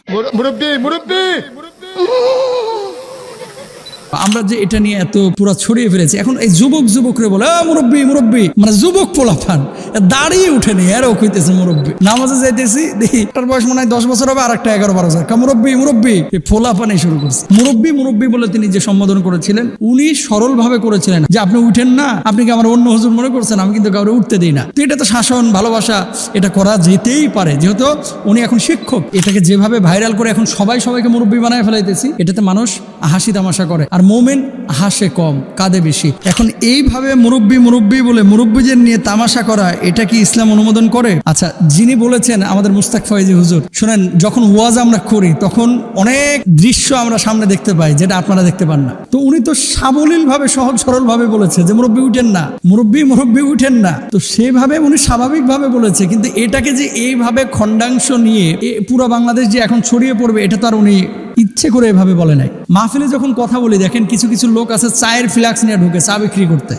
মুরব্বি মুরব্বি আমরা যে এটা নিয়ে এত পুরো ছড়িয়ে ফেলেছি, এখন এই যুবকরে বলে মুরব্বি মুরব্বি, মানে যুবক পোলাপান দাঁড়িয়ে উঠেনি, এরও কইতেছে মুরব্বি। নামাজে যাইতেছি দেখি একটার বয়স মনে হয় 10 বছর হবে, আর একটা 11-12 বছর, মুরব্বি মুরব্বি, এই পোলাপানই শুরু করছে। মুরব্বি মুরব্বি বলে তিনি যে সম্বোধন করেছিলেন, উনি সরল ভাবে করেছিলেন যে আপনি উঠেন না, আপনি কি আমার অন্য হুজুর মনে করছেন, আমি কিন্তু কাউরে উঠতে দিই না। তো এটা তো শাসন, ভালোবাসা, এটা করা যেতেই পারে, যেহেতু উনি এখন শিক্ষক। এটাকে যেভাবে ভাইরাল করে এখন সবাইকে মুরব্বি বানায় ফেলাইতেছি, এটাতে মানুষ হাসি তামাশা করে, আর মোমেন হাসে কম কাঁদে বেশি। এখন এইভাবে মুরব্বি মুরব্বি বলে মুরব্বিদের নিয়ে তামাশা করা, এটা কি ইসলাম অনুমোদন করে? আচ্ছা, যিনি বলেছেন আমাদের মুস্তাক ফয়েজি হুজুর, শুনেন, যখন ওয়াজ আমরা করি তখন অনেক দৃশ্য আমরা সামনে দেখতে পাই যেটা আপনারা দেখতে পান না। তো উনি তো সাবলীল ভাবে সহজ সরল ভাবে বলেছে যে মুরব্বি উঠেন না, মুরব্বি উঠেন না। তো সেভাবে উনি স্বাভাবিক ভাবে বলেছে, কিন্তু এটাকে যে এইভাবে খণ্ডাংশ নিয়ে পুরো বাংলাদেশ যে এখন ছড়িয়ে পড়বে, এটা তো আর উনি ইচ্ছে করে এভাবে বলে নাই। মাহফিলে যখন কথা বলি দেখেন কিছু কিছু লোক আছে চায়ের ফ্লাক্স নিয়ে ঢুকে চা বিক্রি করতে।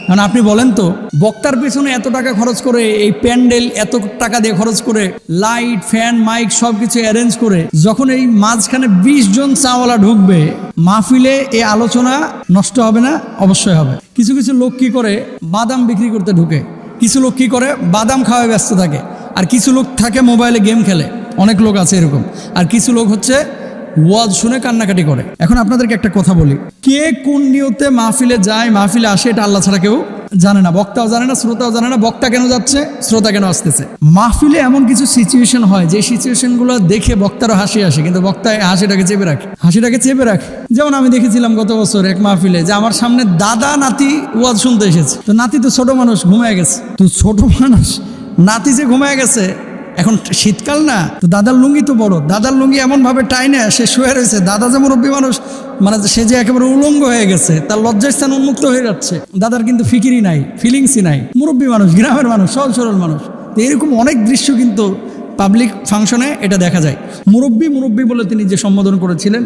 কারণ আপনি বলেন তো, বক্তার পেছনে এত টাকা খরচ করে, এই প্যান্ডেল এত টাকা দিয়ে খরচ করে, লাইট ফ্যান মাইক সবকিছু অ্যারেঞ্জ করে, যখন এই মাঝখানে 20 জন চাওয়ালা ঢুকবে মাহফিলে, এই আলোচনা নষ্ট হবে না? অবশ্যই হবে। কিছু কিছু লোক কি করে, বাদাম বিক্রি করতে ঢুকে, কিছু লোক কি করে বাদাম খাওয়ায় ব্যস্ত থাকে, আর কিছু লোক থাকে মোবাইলে গেম খেলে, অনেক লোক আছে এরকম, আর কিছু লোক হচ্ছে ওয়াজ শুনে কান্নাকাটি করে। এখন আপনাদেরকে একটা কথা বলি, কে কোন নিয়তে মাহফিলে যায়, মাহফিলে আসে, এটা আল্লাহ ছাড়া কেউ জানে না, বক্তাও জানে না, শ্রোতাও জানে না। বক্তা কেন যাচ্ছে, শ্রোতা কেন আসতেছে। মাহফিলে এমন কিছু সিচুয়েশন হয় যে সিচুয়েশনগুলো দেখে বক্তারও হাসি আসে, কিন্তু বক্তা হাসিটাকে চেপে রাখে। যেমন আমি দেখেছিলাম গত বছর এক মাহফিলে, যে আমার সামনে দাদা নাতি ওয়াজ শুনতে এসেছে। তো নাতি তো ছোট মানুষ, ঘুমায় গেছে। তো ছোট মানুষ নাতি যে ঘুমায় গেছে, এখন শীতকাল না, তো দাদার লুঙ্গি তো বড়, দাদার লুঙ্গি এমন ভাবে টাইনে সে শুয়ে রয়েছে, দাদা যে মুরব্বী মানুষ, মানে সে যে একেবারে উলঙ্গ হয়ে গেছে, তার লজ্জাস্থান উন্মুক্ত হয়ে যাচ্ছে। দাদার কিন্তু ফিকিরই নাই, ফিলিংসই নাই। মুরব্বী মানুষ, গ্রামের মানুষ, সহজ সরল মানুষ। তো এরকম অনেক দৃশ্য কিন্তু পাবলিক ফাংশনে এটা দেখা যায়। মুরব্বি বলে তিনি যে সম্বোধন করেছিলেন,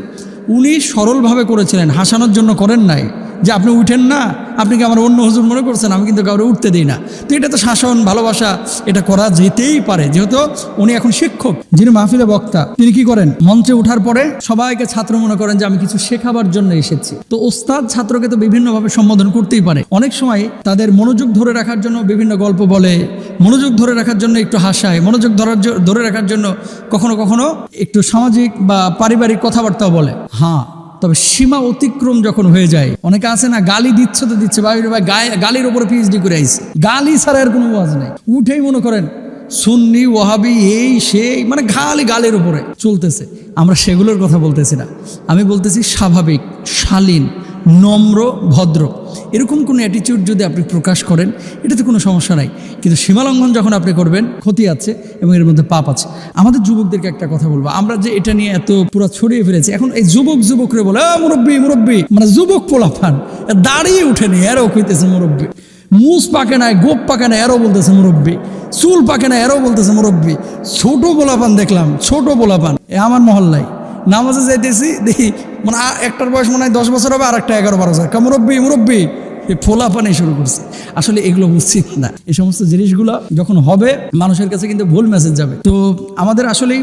উনি সরলভাবে করেছিলেন, হাসানোর জন্য করেন নাই যে আপনি উঠেন না, আপনি কি আমার অন্য হুজুর মনে করছেন, আমি কিন্তু কাউরে উঠতে দিই না। তো এটা তো শাসন, ভালোবাসা, এটা করা যেতেই পারে, যেহেতু উনি এখন শিক্ষক। যিনি মাহফিলে বক্তা, তিনি কি করেন, মঞ্চে ওঠার পরে সবাইকে ছাত্র মনে করেন যে আমি কিছু শেখাবার জন্য এসেছি। তো ওস্তাদ ছাত্রকে তো বিভিন্নভাবে সম্বোধন করতেই পারে। অনেক সময় তাদের মনোযোগ ধরে রাখার জন্য বিভিন্ন গল্প বলে, মনোযোগ ধরে রাখার জন্য একটু হাসায়, মনোযোগ ধরে রাখার জন্য কখনো কখনো একটু সামাজিক বা পারিবারিক কথাবার্তাও বলে। হ্যাঁ, তবে সীমা অতিক্রম যখন হয়ে যায়, অনেকে আছে না, গালি দিচ্ছে তো দিচ্ছে, ভাই গালির উপরে পিএইচডি করে আইছে, গালি ছাড়া আর কোনো ওয়াজ নাই। উঠেই মনে করেন সুন্নি ওয়াহাবি এই সেই, মানে গালির উপরে চলতেছে। আমরা সেগুলোর কথা বলতেছি না, আমি বলতেছি স্বাভাবিক, শালীন, নম্র, ভদ্র, এরকম কোনো অ্যাটিটিউড যদি আপনি প্রকাশ করেন, এটাতে কোনো সমস্যা নাই। কিন্তু সীমালঙ্ঘন যখন আপনি করবেন, ক্ষতি আছে এবং এর মধ্যে পাপ আছে। আমাদের যুবকদেরকে একটা কথা বলবো, আমরা যে এটা নিয়ে এত পুরো ছড়িয়ে ফেলেছি, এখন এই যুবকরে বলে মুরব্বি মুরব্বি, মানে যুবক পোলাপান দাঁড়িয়ে উঠেনি, এরও কইতেছে মুরব্বি। মুস পাকে নাই, গোপ পাকে না, এরও বলতেছে মুরব্বি। চুল পাকে না, এরও বলতেছে মুরব্বি। ছোট পোলাপান দেখলাম, ছোট পোলাপান আমার মহল্লায় নামাজে যাইতেছি দেখি, মানে একটার বয়স মনে হয় 10 বছর হবে, আর একটা 11-12 বছর, মুরব্বি, এই ফোলাপানি শুরু করছে। আসলে এগুলো উচিত না। এই সমস্ত জিনিসগুলো যখন হবে, মানুষের কাছে কিন্তু ভুল মেসেজ যাবে। তো আমাদের আসলে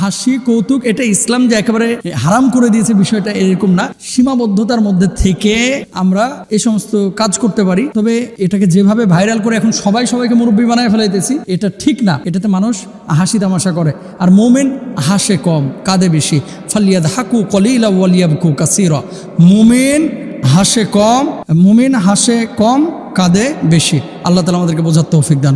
হাসি কৌতুক, এটা ইসলাম যে একেবারে হারাম করে দিয়েছে বিষয়টা এরকম না। সীমাবদ্ধতার মধ্যে থেকে আমরা এই সমস্ত কাজ করতে পারি। তবে এটাকে যেভাবে ভাইরাল করে এখন সবাইকে মুরব্বি বানায় ফেলাইতেছি, এটা ঠিক না। এটাতে মানুষ হাসি তামাশা করে, আর মোমেন হাসে কম কাঁদে বেশি। ফালিয়াদহাকু কলিলা ওয়ালিয়াবকু কাসীরা। মোমেন হাসে কম, কাঁদে বেশি। আল্লাহ তাআলা আমাদেরকে বোঝার তৌফিক দান।